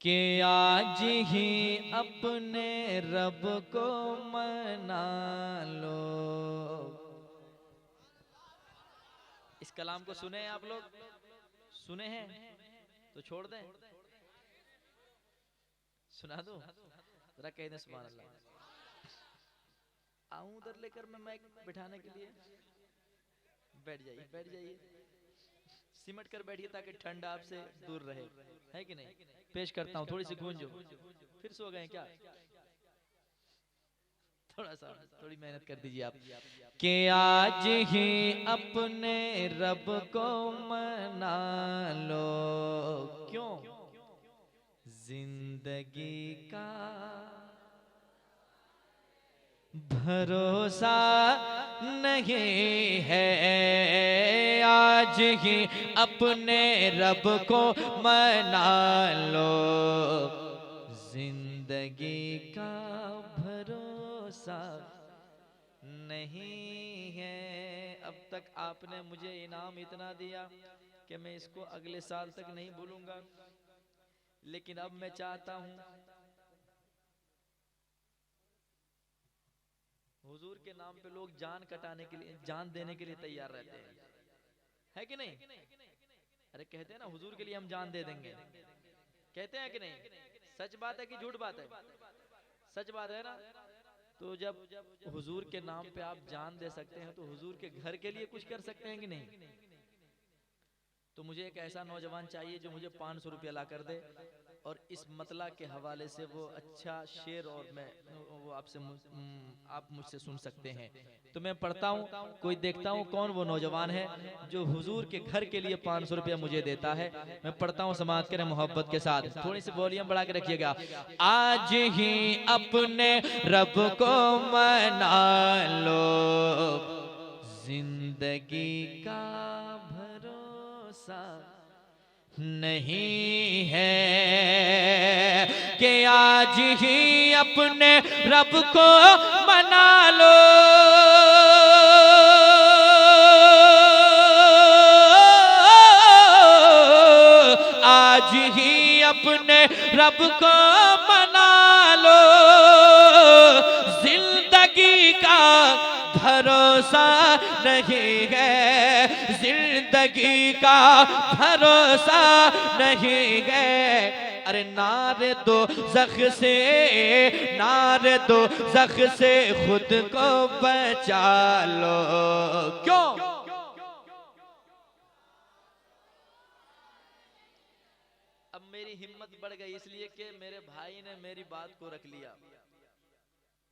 कि आज ही अपने रब को मना लो। इस कलाम को सुने हैं आप लोग? सुने हैं तो छोड़ दें, सुना दो जरा, कह दें सुभान अल्लाह। आऊं उधर लेकर मैं माइक बिठाने के लिए? बैठ जाइए, बैठ जाइए, सिमट कर बैठिए ताकि ठंड आपसे दूर रहे, है कि नहीं? पेश करता हूँ, थोड़ी सी गूंजो। फिर सो गए क्या? थोड़ा सा, थोड़ी मेहनत कर दीजिए आप। कि आज ही अपने रब को मना लो। क्यों? जिंदगी का भरोसा नहीं है, आज ही अपने रब को मना लो। जिंदगी का भरोसा नहीं है। अब तक आपने मुझे इनाम इतना दिया कि मैं इसको अगले साल तक नहीं भूलूंगा, लेकिन अब मैं चाहता हूं हुजूर के नाम पे लोग जान कटाने के लिए, जान देने के लिए तैयार रहते हैं, है कि नहीं? अरे कहते हैं ना हुजूर के लिए हम जान दे देंगे, कहते हैं कि नहीं? सच बात है कि झूठ बात है? सच बात है ना? तो जब हुजूर के नाम पे आप जान दे सकते हैं तो हुजूर के घर के लिए कुछ कर सकते हैं कि नहीं? तो मुझे एक ऐसा नौजवान चाहिए जो मुझे 500 रुपया ला कर दे और इस मतला के हवाले से वो अच्छा शेर और मैं वो आपसे आप मुझसे सुन सकते हैं। तो मैं पढ़ता हूँ, कोई देखता हूँ कौन वो नौजवान है जो हुजूर के घर के लिए 500 रुपया मुझे देता है। मैं पढ़ता हूँ, समाज करें मोहब्बत के साथ, थोड़ी सी वॉल्यूम बढ़ा के रखिएगा। आज ही अपने रब को मना लो, जिंदगी का भरोसा नहीं है, कि आज ही अपने रब को मना लो। आज ही अपने रब को मना लो, जिंदगी का भरोसा नहीं है, जिंदगी का भरोसा नहीं है। अरे नारे दो ज़ख से, नारे दो ज़ख से खुद को बचा लो। क्यों? अब मेरी हिम्मत बढ़ गई इसलिए कि मेरे भाई ने मेरी बात को रख लिया,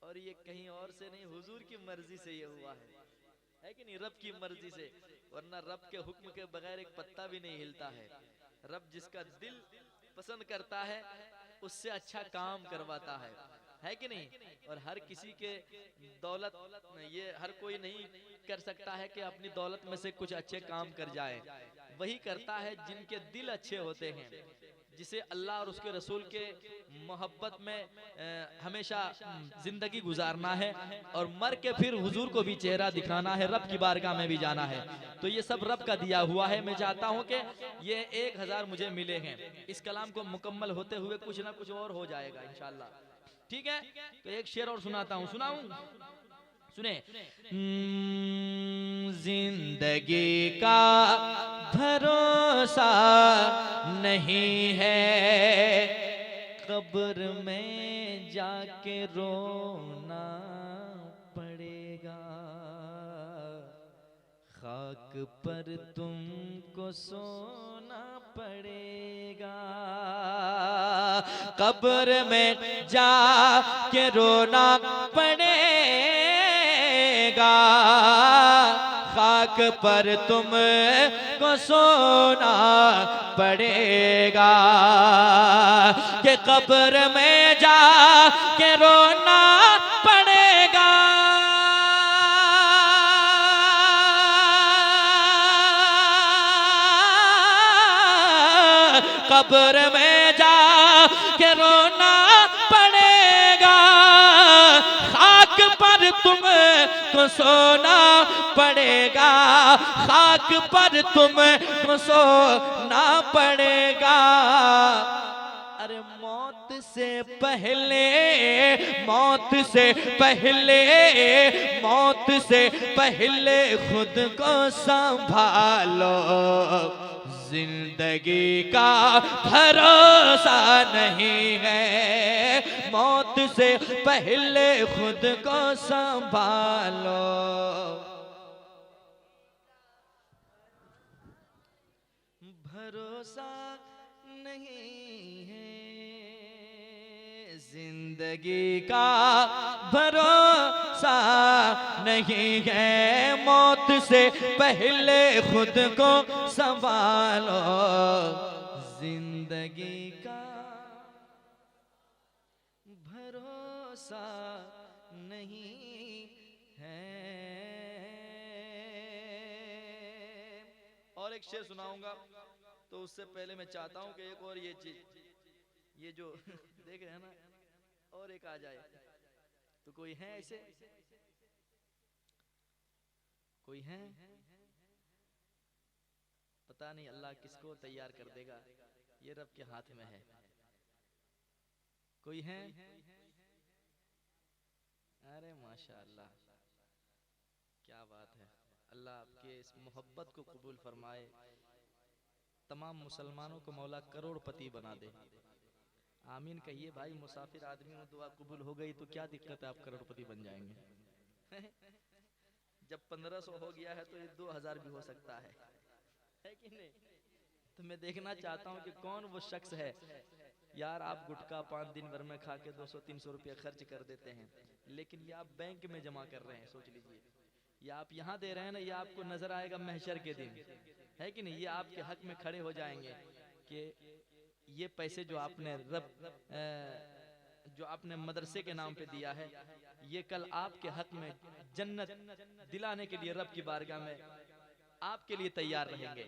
और ये कहीं और से नहीं, हुजूर की मर्जी से ये हुआ है कि नहीं? रब की मर्जी से, वरना रब के हुक्म के बगैर एक पत्ता भी नहीं हिलता है। रब जिसका दिल पसंद करता है उससे अच्छा काम करवाता है कि नहीं? और हर किसी के दौलत, ये हर कोई नहीं कर सकता है कि अपनी दौलत में से कुछ अच्छे काम कर जाए। वही करता है जिनके दिल अच्छे होते हैं, जिसे अल्लाह और उसके रसूल के मोहब्बत में हमेशा जिंदगी गुजारना है और मर के फिर हुजूर को भी चेहरा दिखाना है, रब की बारगाह में भी जाना है। तो ये सब रब का दिया हुआ है। मैं चाहता हूं कि ये 1000 मुझे मिले हैं, इस कलाम को मुकम्मल होते हुए कुछ ना कुछ और हो जाएगा इंशाल्लाह, ठीक है? तो एक शेर और सुनाता हूं, सुनाऊं? सुने। जिंदगी का भरोसा नहीं है, कब्र में जाके रोना पड़ेगा, खाक पर तुमको सोना पड़ेगा, कब्र में जाके रोना पड़ेगा, खाक पर तुमको सोना पड़ेगा, कि कब्र में जा के रोना पड़ेगा, कब्र में जा के रोना पड़ेगा, खाक पर तुमको सोना पड़ेगा, खाक पर तुमको सोना पड़ेगा। अरे मौत से पहले, मौत से पहले, मौत से पहले खुद को संभालो, जिंदगी का भरोसा नहीं है, मौत से पहले खुद को संभालो। भरोसा नहीं है जिंदगी का, भरोसा नहीं है, मौत से पहले खुद को संभालो, जिंदगी का भरोसा नहीं है। और एक शेर सुनाऊंगा, तो उससे पहले मैं चाहता हूं कि एक और ये चीज, ये जो देख रहे हैं ना, और एक आ जाए तो कोई है ऐसे, कोई है? पता नहीं अल्लाह किसको तैयार कर देगा, ये रब के हाथ में है। कोई है? अरे माशाअल्लाह, क्या बात है। अल्लाह आपके इस मोहब्बत को कबूल फरमाए, तमाम मुसलमानों को मौला करोड़पति बना दे। आमीन कहिए भाई। मुसाफिर आदमी में दुआ कबूल हो गई तो क्या दिक्कत है, आप करोड़पति बन जाएंगे। जब 1500 हो गया है तो ये 2000 भी हो सकता है कि नहीं? तो मैं देखना चाहता हूँ कि कौन वो शख्स है यार, आप गुटखा 5 दिन भर में खा के 200-300 रुपया खर्च कर देते हैं, लेकिन ये आप बैंक में जमा कर रहे हैं। सोच लीजिए, ये आप यहाँ दे रहे हैं ना, ये आपको नजर आएगा महशर के दिन, है कि नहीं? ये आपके हक में खड़े हो जाएंगे कि ये पैसे जो आपने जो आपने मदरसे के नाम पे दिया है, ये कल आपके हक में जन्नत दिलाने के लिए रब की बारगाह में आपके लिए तैयार रहेंगे।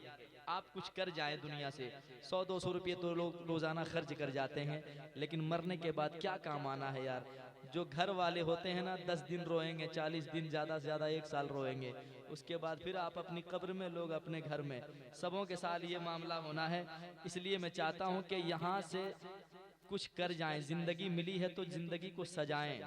आप कुछ कर जाएं दुनिया से, 100-200 रुपये तो लोग रोजाना खर्च कर जाते हैं, लेकिन मरने के बाद क्या काम आना है यार। जो घर वाले होते हैं ना, 10 दिन रोएंगे, 40 दिन, ज्यादा से ज्यादा 1 साल रोएंगे, उसके बाद फिर आप अपनी कब्र में, लोग अपने घर में। सबों के साथ ये मामला होना है। इसलिए मैं चाहता हूँ कि यहाँ से कुछ कर जाएं, जिंदगी मिली है तो जिंदगी को सजाएं,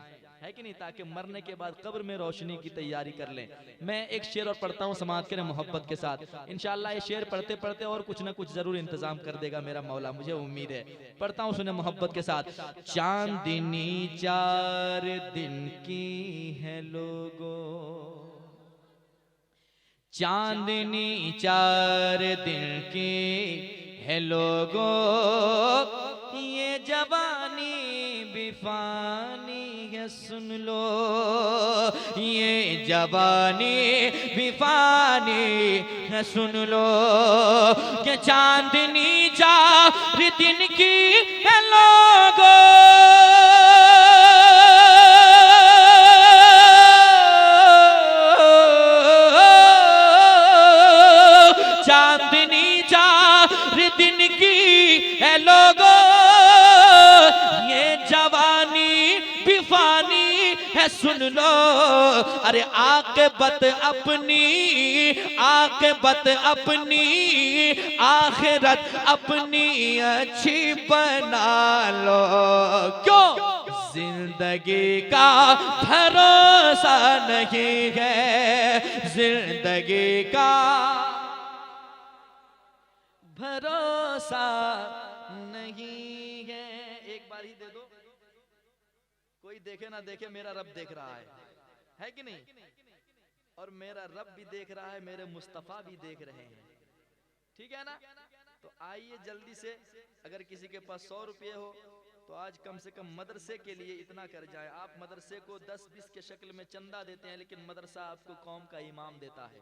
है कि नहीं, ताकि मरने के बाद कब्र में रोशनी की तैयारी कर लें। मैं एक शेर और पढ़ता हूँ समाज के मोहब्बत के साथ, इंशाअल्लाह ये शेर पढ़ते पढ़ते और कुछ ना कुछ जरूर इंतजाम कर देगा मेरा मौला, मुझे उम्मीद है। पढ़ता हूँ, सुने मोहब्बत के साथ। चांदनी 4 दिन की है लोगों, चांदनी 4 दिन की है लोगों, ये जवानी भी फानी है सुन लो, ये जवानी भी फानी है सुन लो, कि चांदनी 4 दिन की है लोगों, चांदनी 4 दिन की है लोगों, ये जवानी भी फानी है सुन लो, अरे आक़िबत अपनी, आक़िबत अपनी, आखिरत अपनी अच्छी बना लो, क्यों? जिंदगी का भरोसा नहीं है, जिंदगी का भरोसा नहीं है। एक बार ही दे दो, कोई देखे ना देखे, मेरा रब देख रहा है कि नहीं? और मेरा रब भी देख रहा है, मेरे मुस्तफा भी देख रहे हैं, ठीक है ना? तो आइए जल्दी से, अगर किसी के पास 100 रुपये हो तो आज कम से कम मदरसे के लिए इतना कर जाए। आप मदरसे को 10-20 के शक्ल में चंदा देते हैं, लेकिन मदरसा आपको कौम का इमाम देता है,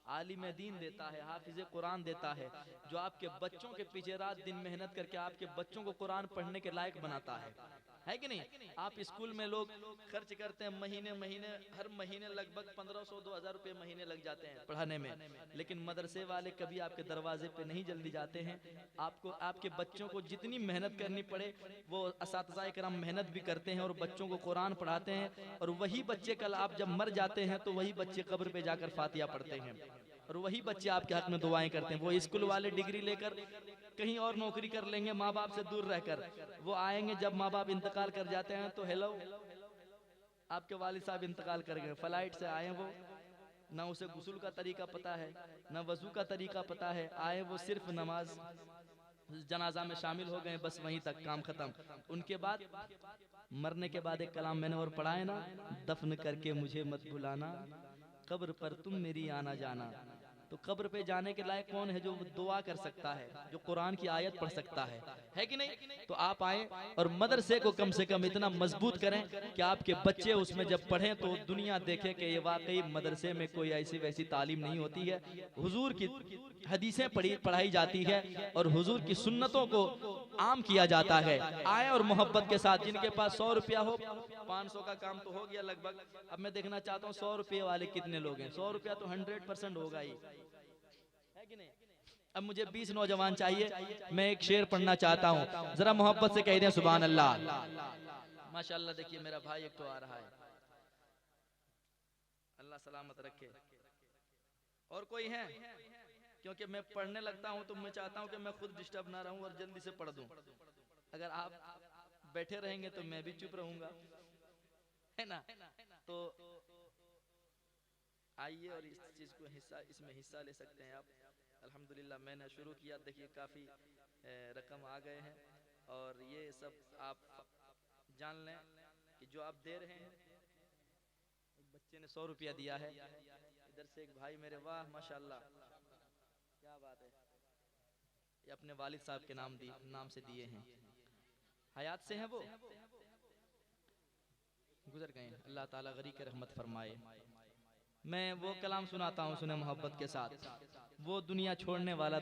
आलिम दीन देता है, हाफिज कुरान देता है, जो आपके बच्चों के पीछे रात दिन मेहनत करके आपके बच्चों को कुरान पढ़ने के लायक बनाता है कि नहीं? आप स्कूल में लोग खर्च करते हैं महीने महीने, हर महीने लगभग 1500-2000 रुपये महीने लग जाते हैं पढ़ाने में, लेकिन मदरसे वाले कभी आपके दरवाजे पे नहीं जल्दी जाते हैं। आपको, आपके बच्चों को जितनी मेहनत करनी पड़े वो असातिज़ा किराम मेहनत भी करते हैं और बच्चों को कुरान पढ़ाते हैं, और वही बच्चे कल आप जब मर जाते हैं तो वही बच्चे कब्र पे जाकर फातिहा पढ़ते हैं, और वही बच्चे आपके हक में दुआएं करते हैं। वो स्कूल वाले डिग्री लेकर कहीं और नौकरी कर लेंगे माँ बाप से दूर रहकर, वो आएंगे जब माँ बाप इंतकाल कर जाते हैं तो हेलो आपके वालिद साहब इंतकाल कर गए, फ्लाइट से आए वो, ना उसे गुस्ल का तरीका पता है ना वजू का तरीका पता है, आए वो सिर्फ नमाज जनाजा में शामिल हो गए, बस वहीं तक काम खत्म। उनके बाद मरने के बाद एक कलाम मैंने और पढ़ा है ना, दफन करके मुझे मत बुलाना, कब्र पर तुम मेरी आना जाना। तो कब्र पे जाने के लायक कौन है जो दुआ कर सकता है, जो कुरान की आयत पढ़ सकता है कि नहीं? तो आप आए और मदरसे को कम से कम इतना मजबूत करें कि आपके बच्चे उसमें जब पढ़ें तो दुनिया देखे कि ये वाकई मदरसे में कोई ऐसी वैसी तालीम नहीं होती है, हुजूर की हदीसें पढ़ाई जाती है और हुजूर की सुन्नतों को आम किया जाता है। आए और मोहब्बत के साथ, जिनके पास 100 रुपया हो, 500 का काम तो हो गया लगभग, अब मैं देखना चाहता हूँ 100 रुपये वाले कितने लोग हैं। 100 रुपया तो 100% होगा ही, है कि नहीं? अब मुझे 20 नौजवान चाहिए, मैं एक शेर पढ़ना चाहता हूँ, जरा मोहब्बत से कह दें सुभान अल्लाह। माशाअल्लाह, देखिए मेरा भाई एक तो आ रहा है, अल्लाह सलामत रखे। और कोई है? क्योंकि मैं पढ़ने लगता हूँ तो मैं चाहता हूँ कि मैं खुद डिस्टर्ब ना रहूं और जल्दी से पढ़ दूं। अगर आप बैठे रहेंगे तो मैं भी चुप रहूंगा, है ना? तो आइए और इस चीज को इसमें हिस्सा ले सकते हैं आप। अल्हम्दुलिल्लाह मैंने शुरू किया, देखिए काफी रकम आ गए हैं और ये सब आप जान लें कि जो आप दे रहे हैं, एक बच्चे ने 100 रुपया दिया है, इधर से एक भाई मेरे, वाह माशाल्लाह क्या बात है, ये अपने वालिद साहब के नाम से दिए हैं, हयात से हैं वो, गुजर गए, अल्लाह ताला गरी के रहमत फरमाए। मैं वो कलाम सुनाता हूँ, सुने मोहब्बत के साथ, वो दुनिया छोड़ने वाला